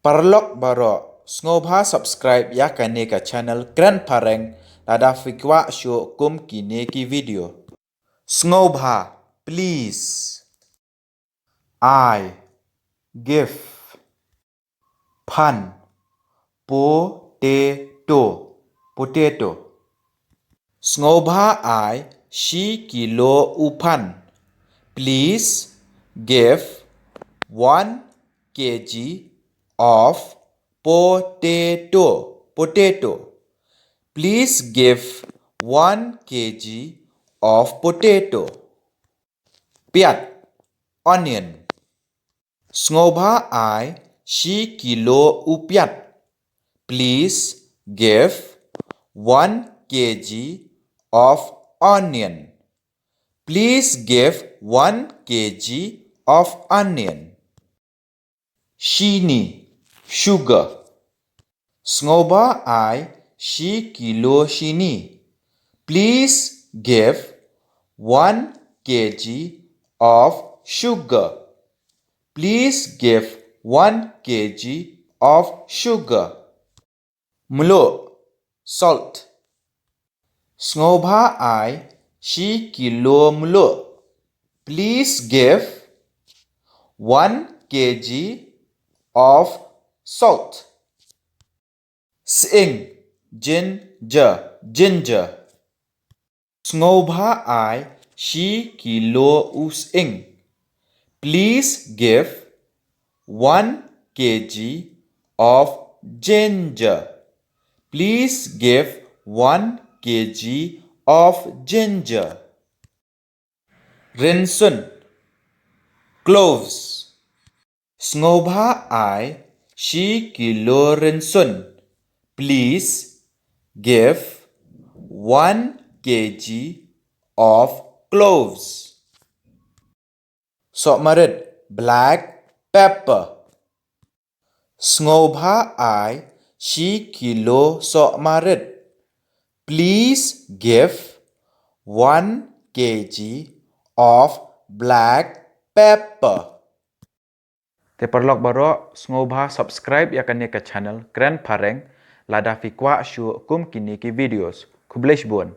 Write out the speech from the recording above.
Parlok baro sngoba subscribe ya kane ka channel Grand Pareng lada fikwa show kum kine ki video. Sngoba please. I give pan potato. Sngoba I shi kilo upan. Please give 1 kg of potato. Please give 1 kg of potato. Piat onion. Sngoba I shi kilo upiat. Please give 1 kg of onion. Please give 1 kg of onion. Shini sugar. Sngoba I shi kilo shini. Please give 1 kg of sugar. Please give 1 kg of sugar. Mlo salt. Sngoba I shi kilo mlo. Please give 1 kg of salt. Sing ginger. Sngoba I shi kilo using. Please give 1 kg of ginger. Please give 1 kg of ginger. Rinsun cloves. Sngoba I shi kilo rinsun. Please give 1 kg of cloves. Sokmarit black pepper. Sngoba I shi kilo sokmarit. Please give 1 kg of black pepper. Te perlok baro sngoba subscribe ya kane ka channel Grand Pareng lada fikwa shu kum kini ki videos. Kublish bon.